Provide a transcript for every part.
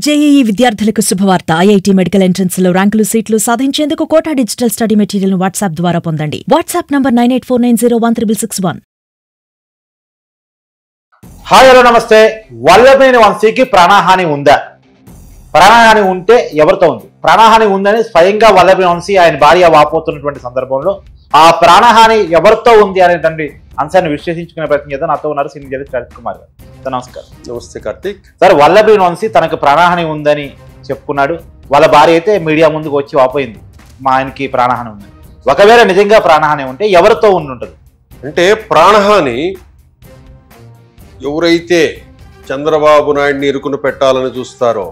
JEE విద్యార్థులకు శుభవార్త. IIT medical entrance లో ర్యాంకులు సీట్లు సాధించేందుకు కోటా డిజిటల్ స్టడీ మెటీరియల్ ను వాట్సాప్ ద్వారా పొందండి. WhatsApp number 9849016661. హాయ్ హలో నమస్తే. వల్లభనేని వంశీకి ప్రాణహాని ఉందా? ప్రాణహాని ఉంటే ఎవరితో ఉంది? ప్రాణహాని ఉందని స్వయంగా వల్లభనేని వంశీ ఆయన భార్య వాపోతున్నటువంటి సందర్భంలో ఆ ప్రాణహాని ఎవరితో ఉంది అనేటువంటి అంశాన్ని విశ్లేషించుకునే ప్రయత్నం చేద్దాం. నాతో ఉన్నారు సీనియర్ జర్నలిస్ట్ రాజ్ కుమార్ గారు. సార్ నమస్కారం. నమస్తే కార్తీక్. సార్, వల్లభనేని వంశీ తనకు ప్రాణహాని ఉందని చెప్పుకున్నాడు. వాళ్ళ భార్య అయితే మీడియా ముందుకు వచ్చి వాపోయింది, మా ఆయనకి ప్రాణహాని ఉందని. ఒకవేళ నిజంగా ప్రాణహాని ఉంటే ఎవరితో ఉండుంటది? అంటే ప్రాణహాని ఎవరైతే చంద్రబాబు నాయుడిని ఇరుకును పెట్టాలని చూస్తారో,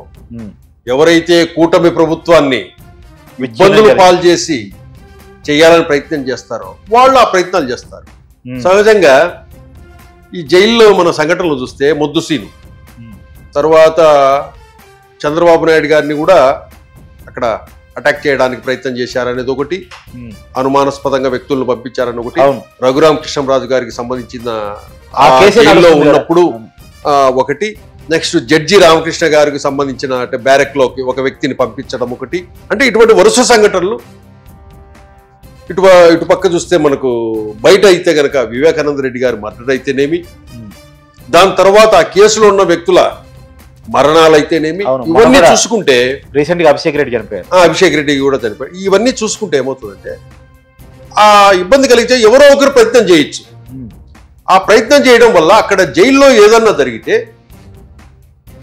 ఎవరైతే కూటమి ప్రభుత్వాన్ని ఇబ్బందులు పాలు చేసి చేయాలని ప్రయత్నం చేస్తారో వాళ్ళు ఆ ప్రయత్నాలు చేస్తారు. సహజంగా ఈ జైల్లో మన సంఘటనలు చూస్తే మొద్దుసీను తర్వాత చంద్రబాబు నాయుడు గారిని కూడా అక్కడ అటాక్ చేయడానికి ప్రయత్నం చేశారనేది ఒకటి, అనుమానాస్పదంగా వ్యక్తులను పంపించారని ఒకటి, రఘురామ కృష్ణరాజు గారికి సంబంధించిన జైల్లో ఉన్నప్పుడు ఒకటి, నెక్స్ట్ జడ్జి రామకృష్ణ గారికి సంబంధించిన అంటే బ్యారెక్ లోకి ఒక వ్యక్తిని పంపించడం ఒకటి. అంటే ఇటువంటి వరుస సంఘటనలు ఇటు పక్క చూస్తే మనకు బయట అయితే గనక వివేకానంద రెడ్డి గారి మర్డర్ అయితేనేమి, దాని తర్వాత ఆ కేసులో ఉన్న వ్యక్తుల మరణాలు అయితేనేమి, ఇవన్నీ చూసుకుంటే రీసెంట్ గా అభిషేక్ రెడ్డి చనిపోయారు, అభిషేక్ రెడ్డి కూడా చనిపోయారు. ఇవన్నీ చూసుకుంటే ఏమవుతుందంటే ఆ ఇబ్బంది కలిగితే ఎవరో ఒకరు ప్రయత్నం చేయొచ్చు. ఆ ప్రయత్నం చేయడం వల్ల అక్కడ జైల్లో ఏదన్నా జరిగితే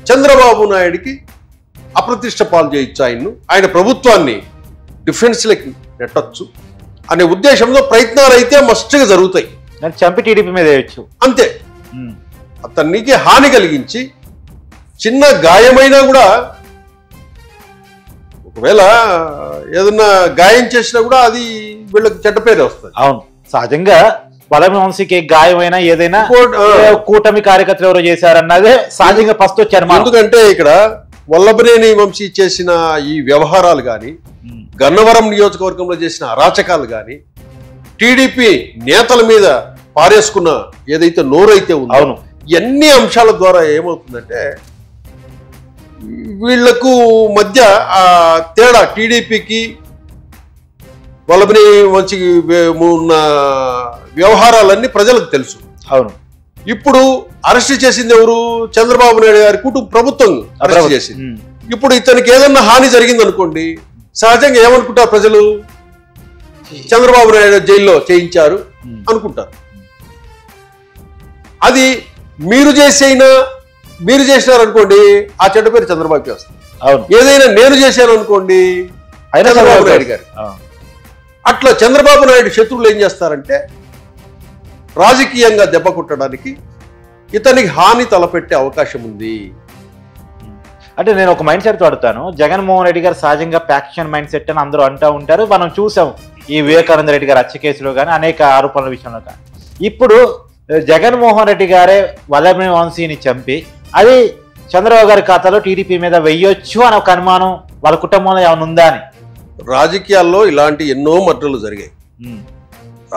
చంద్రబాబు నాయుడికి అప్రతిష్ట పాలు చేయొచ్చు, ఆయన ప్రభుత్వాన్ని డిఫెన్స్లకి నెట్టొచ్చు అనే ఉద్దేశంలో ప్రయత్నాలు అయితే మస్తుగా జరుగుతాయి. చంపి టీడీపీ మీద వేయచ్చు అంతే. అతనికి హాని కలిగించి చిన్న గాయమైనా కూడా, ఒకవేళ ఏదన్నా గాయం చేసినా కూడా అది వీళ్ళకి చెడ్డ పేరు వస్తుంది. అవును, సహజంగా వల్లభనేని వంశీకి గాయమైనా ఏదైనా కూటమి కార్యకర్తలు ఎవరో చేశారన్నదే సహజంగా ఫస్ట్ వచ్చారు. ఎందుకంటే ఇక్కడ వల్లభనేని వంశీ చేసిన ఈ వ్యవహారాలు కానీ, గన్నవరం నియోజకవర్గంలో చేసిన అరాచకాలు కానీ, టీడీపీ నేతల మీద పారేసుకున్న ఏదైతే నోరైతే ఉందో, ఎన్ని అంశాల ద్వారా ఏమవుతుందంటే వీళ్లకు మధ్య ఆ తేడా, టీడీపీకి వల్లభనేని వంశీకి ఉన్న వ్యవహారాలన్నీ ప్రజలకు తెలుసు. అవును, ఇప్పుడు అరెస్ట్ చేసింది ఎవరు? చంద్రబాబు నాయుడు గారి కుటుంబ ప్రభుత్వం అరెస్ట్ చేసింది. ఇప్పుడు ఇతనికి ఏదన్నా హాని జరిగింది అనుకోండి, సహజంగా ఏమనుకుంటారు ప్రజలు? చంద్రబాబు నాయుడు జైల్లో చేయించారు అనుకుంటారు. అది మీరు చేసినారనుకోండి, ఆ చెడ్డ పేరు చంద్రబాబుకి వస్తుంది. ఏదైనా నేను చేశాను అనుకోండి, చంద్రబాబు నాయుడు గారు. అట్లా చంద్రబాబు నాయుడు శత్రువులు ఏం చేస్తారంటే రాజకీయంగా దెబ్బ కొట్టడానికి ఇతనికి హాని తలపెట్టే అవకాశం ఉంది. అంటే నేను ఒక మైండ్ సెట్ అడుగుతాను. జగన్మోహన్ రెడ్డి గారు సహజంగా ప్యాక్షన్ మైండ్ సెట్ అని అందరూ అంటూ ఉంటారు. మనం చూసాం ఈ వివేకానంద రెడ్డి గారు హత్య కేసులో కానీ, అనేక ఆరోపణల విషయంలో కానీ. ఇప్పుడు జగన్మోహన్ రెడ్డి గారే వల్లభనేని వంశీని చంపి అది చంద్రబాబు గారి ఖాతాలో టీడీపీ మీద వెయ్యొచ్చు అని ఒక అనుమానం వాళ్ళ కుటుంబంలో ఏమైనా ఉందా అని. రాజకీయాల్లో ఇలాంటి ఎన్నో మర్డర్లు జరిగాయి.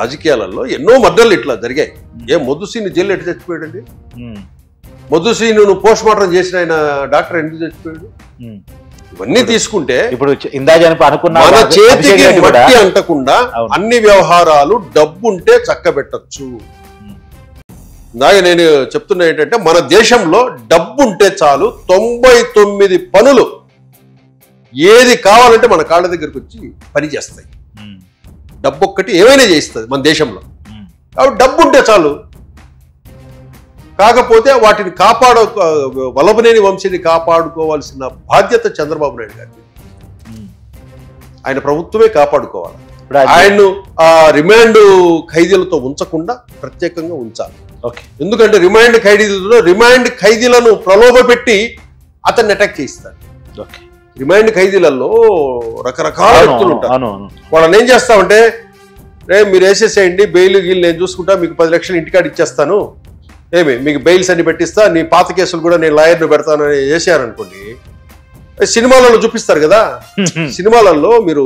రాజకీయాలలో ఎన్నో మర్డర్లు ఇట్లా జరిగాయి. మొద్దుసీని జైలు ఎట్లా చచ్చిపోయాడండి? మొద్దుసీను పోస్ట్ మార్టం చేసిన ఆయన డాక్టర్ ఎందుకు చచ్చిపోయాడు? ఇవన్నీ తీసుకుంటే ఇప్పుడు అనుకున్న మన చేతికి మట్టి అంటకుండా అన్ని వ్యవహారాలు డబ్బుంటే చక్కబెట్టచ్చు. ఇందాక నేను చెప్తున్నా ఏంటంటే, మన దేశంలో డబ్బుంటే చాలు 99 పనులు ఏది కావాలంటే మన కాళ్ళ దగ్గరకు వచ్చి పని చేస్తాయి. డబ్బు ఒక్కటి ఏమైనా చేస్తుంది మన దేశంలో. కాబట్టి డబ్బు ఉంటే చాలు. కాకపోతే వాటిని వల్లభనేని వంశీని కాపాడుకోవాల్సిన బాధ్యత చంద్రబాబు నాయుడు గారికి. ఆయన ప్రభుత్వమే కాపాడుకోవాలి. ఆయన్ను ఆ రిమాండ్ ఖైదీలతో ఉంచకుండా ప్రత్యేకంగా ఉంచాలి. ఎందుకంటే రిమాండ్ ఖైదీలను ప్రలోభపెట్టి అతన్ని అటాక్ చేయిస్తారు. రిమాండ్ ఖైదీలలో రకరకాల వ్యక్తులు ఉంటారు. వాళ్ళని ఏం చేస్తామంటే, మీరు వేసేసేయండి, బెయిల్ గీలు నేను చూసుకుంటా, మీకు 10 లక్షలు ఇంటికాడ ఇచ్చేస్తాను, మీకు బెయిల్స్ అన్ని పెట్టిస్తా, నీ పాత కేసులు కూడా నేను లాయర్ను పెడతాను అని వేసారనుకోండి. సినిమాలలో చూపిస్తారు కదా, సినిమాలలో మీరు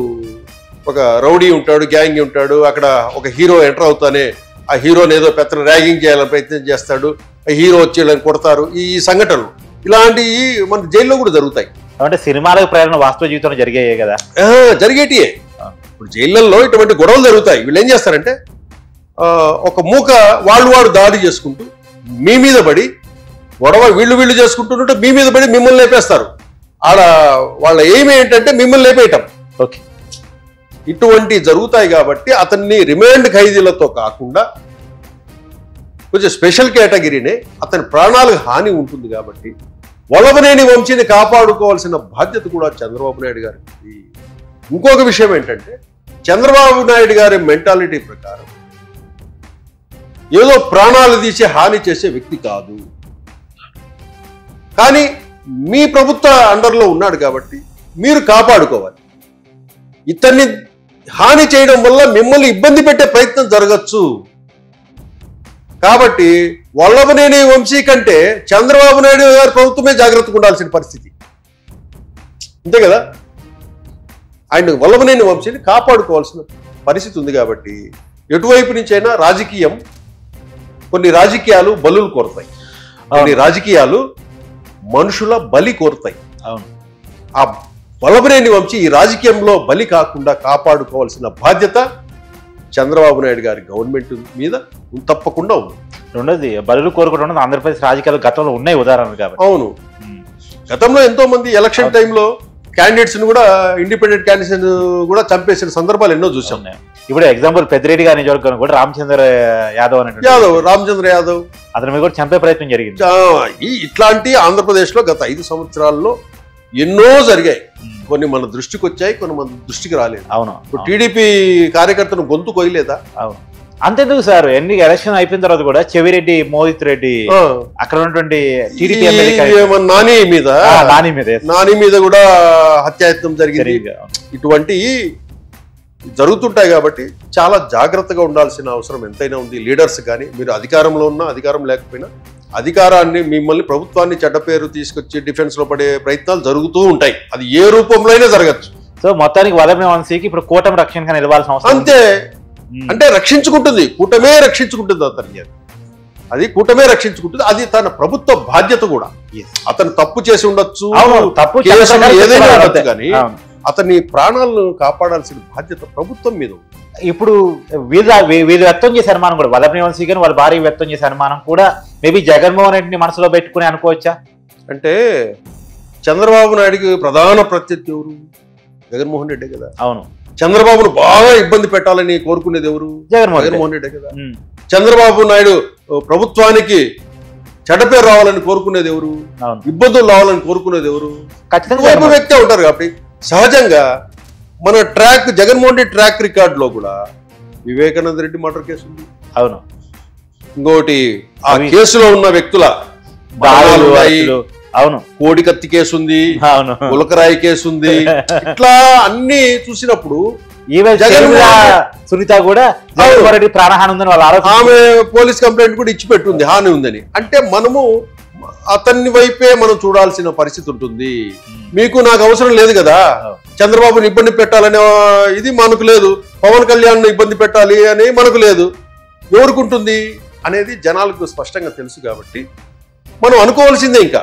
ఒక రౌడీ ఉంటాడు, గ్యాంగ్ ఉంటాడు, అక్కడ ఒక హీరో ఎంటర్ అవుతానే ఆ హీరోని ఏదో పెద్ద ర్యాగింగ్ చేయాలని ప్రయత్నం చేస్తాడు, హీరో వచ్చి కొడతారు. ఈ సంఘటనలు ఇలాంటివి మన జైల్లో కూడా జరుగుతాయి. అంటే సినిమాలకు ప్రయాణం వాస్తవ జీవితంలో జరిగాయే కదా, జరిగేటియే. ఇప్పుడు జైళ్ళల్లో ఇటువంటి గొడవలు జరుగుతాయి. వీళ్ళు ఏం చేస్తారంటే ఒక మూక వాడు దాడి చేసుకుంటూ మీ మీద పడి గొడవ వీళ్ళు చేసుకుంటుంటే మీ మీద పడి మిమ్మల్ని లేపేస్తారు. ఆడ వాళ్ళ ఎయిమ్ ఏంటంటే మిమ్మల్ని లేపేయటం. ఓకే, ఇటువంటి జరుగుతాయి కాబట్టి అతన్ని రిమాండ్ ఖైదీలతో కాకుండా కొంచెం స్పెషల్ కేటగిరీనే, అతని ప్రాణాలకు హాని ఉంటుంది కాబట్టి వల్లభనేని వంశీని కాపాడుకోవాల్సిన బాధ్యత కూడా చంద్రబాబు నాయుడు గారికి. ఇంకొక విషయం ఏంటంటే చంద్రబాబు నాయుడు గారి మెంటాలిటీ ప్రకారం ఏదో ప్రాణాలు తీసి హాని చేసే వ్యక్తి కాదు. కానీ మీ ప్రభుత్వ అండర్లో ఉన్నాడు కాబట్టి మీరు కాపాడుకోవాలి. ఇతన్ని హాని చేయడం వల్ల మిమ్మల్ని ఇబ్బంది పెట్టే ప్రయత్నం జరగచ్చు. కాబట్టి వల్లభనేని వంశీ కంటే చంద్రబాబు నాయుడు గారి ప్రభుత్వమే జాగ్రత్తగా ఉండాల్సిన పరిస్థితి. అంతే కదా, ఆయన వల్లభనేని వంశీని కాపాడుకోవాల్సిన పరిస్థితి ఉంది. కాబట్టి ఎటువైపు నుంచైనా కొన్ని రాజకీయాలు బలులు కోరుతాయి, కొన్ని రాజకీయాలు మనుషుల బలి కోరుతాయి. అవును, ఆ వల్లభనేని వంశీ ఈ రాజకీయంలో బలి కాకుండా కాపాడుకోవాల్సిన బాధ్యత చంద్రబాబు నాయుడు గారి గవర్నమెంట్ మీద తప్పకుండా ఉంది. రెండోది బలులు కోరుకోవడం ఆంధ్రప్రదేశ్ రాజకీయాలు గతంలో ఉన్నాయి ఉదాహరణలు కాబట్టి. అవును, గతంలో ఎంతో మంది ఎలక్షన్ టైంలో క్యాండిడేట్స్ ని కూడా, ఇండిపెండెంట్ క్యాండిడేట్స్ కూడా చంపేసిన సందర్భాలు ఎన్నో చూసాం. ఇప్పుడు ఎగ్జాంపుల్ పెద్దిరెడ్డి గారి నియోజకవర్గం కూడా రామచంద్ర యాదవ్ రామచంద్ర యాదవ్ అతని మీద కూడా చంపే ప్రయత్నం జరిగింది. ఇట్లాంటి ఆంధ్రప్రదేశ్ లో గత 5 సంవత్సరాల్లో ఎన్నో జరిగాయి. కొన్ని మన దృష్టికి వచ్చాయి, కొన్ని మన దృష్టికి రాలేదు. అవును, ఇప్పుడు టీడీపీ కార్యకర్తను గొంతు కొయ్యలేదా? అవును, అంతేందుకు సార్, ఎన్ని ఎలక్షన్ అయిపోయిన తర్వాత కూడా చెవిరెడ్డి మోహిత్ రెడ్డి అక్కడ ఉన్నటువంటి టీడీపీ నాని మీద కూడా హత్యాయత్నం జరిగింది. ఇటువంటి జరుగుతుంటాయి కాబట్టి చాలా జాగ్రత్తగా ఉండాల్సిన అవసరం ఎంతైనా ఉంది. లీడర్స్ కానీ, మీరు అధికారంలో ఉన్నా అధికారం లేకపోయినా అధికారాన్ని, మిమ్మల్ని ప్రభుత్వాన్ని చెడ్డ పేరు తీసుకొచ్చి డిఫెన్స్ లో పడే ప్రయత్నాలు జరుగుతూ ఉంటాయి. అది ఏ రూపంలో అయినా జరగచ్చు. సో మొత్తానికి వల్లభనేని వంశీకి ఇప్పుడు కూటమి రక్షణగా నిలవాల్సిన అవసరం అంతే. అంటే రక్షించుకుంటుంది, కూటమే రక్షించుకుంటుంది అతన్ని. అది కూటమే రక్షించుకుంటుంది. అది తన ప్రభుత్వ బాధ్యత కూడా. అతను తప్పు చేసి ఉండొచ్చు, ఏదైనా ఉండొచ్చు, కానీ అతని ప్రాణాలను కాపాడాల్సిన బాధ్యత ప్రభుత్వం మీద ఉంది. ఇప్పుడు వీళ్ళు వ్యక్తం చేసే అనుమానం కూడా, వల్లభనేని వంశీ గారు వాళ్ళ భార్య వ్యక్తం చేసే అనుమానం కూడా మేబీ జగన్మోహన్ రెడ్డిని మనసులో పెట్టుకుని అనుకోవచ్చా? అంటే చంద్రబాబు నాయుడికి ప్రధాన ప్రత్యర్థి ఎవరు? జగన్మోహన్ రెడ్డి కదా. అవును, చంద్రబాబును బాగా ఇబ్బంది పెట్టాలని కోరుకునేది ఎవరు? జగన్మోహన్ రెడ్డి కదా. చంద్రబాబు నాయుడు ప్రభుత్వానికి చెడ్డ పేరు రావాలని కోరుకునేది ఎవరు? ఇబ్బందులు రావాలని కోరుకునేది ఎవరు? ఖచ్చితంగా వ్యక్తే ఉంటారు. కాబట్టి సహజంగా మన జగన్మోహన్ రెడ్డి ట్రాక్ రికార్డ్ లో కూడా వివేకానంద రెడ్డి మర్డర్ కేసు ఉంది. అవును, ఇంకోటి ఆ కేసులో ఉన్న వ్యక్తుల అవును, కోడికత్తి కేసు ఉంది, ఉలకరాయి కేసు ఉంది. ఇట్లా అన్ని చూసినప్పుడు సునీత కూడా ప్రాణహాని ఉందని వాళ్ళ ఆమె పోలీస్ కంప్లైంట్ కూడా ఇచ్చి పెట్టుంది, హాని ఉందని. అంటే మనము అతన్ని వైపే మనం చూడాల్సిన పరిస్థితి ఉంటుంది. మీకు నాకు అవసరం లేదు కదా, చంద్రబాబుని ఇబ్బంది పెట్టాలనే ఇది మనకు లేదు, పవన్ కళ్యాణ్ ఇబ్బంది పెట్టాలి అని మనకు లేదు. ఎవరికి ఉంటుంది అనేది జనాలకు స్పష్టంగా తెలుసు. కాబట్టి మనం అనుకోవాల్సిందే ఇంకా.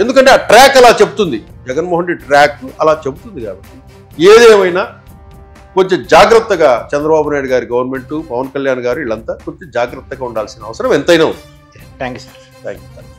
ఎందుకంటే ఆ ట్రాక్ అలా చెప్తుంది, జగన్మోహన్ రెడ్డి ట్రాక్ అలా చెబుతుంది. కాబట్టి ఏదేమైనా కొంచెం జాగ్రత్తగా చంద్రబాబు నాయుడు గారి గవర్నమెంట్, పవన్ కళ్యాణ్ గారు వీళ్ళంతా కొంచెం జాగ్రత్తగా ఉండాల్సిన అవసరం ఎంతైనా ఉంది. Thank you sir. Thank you.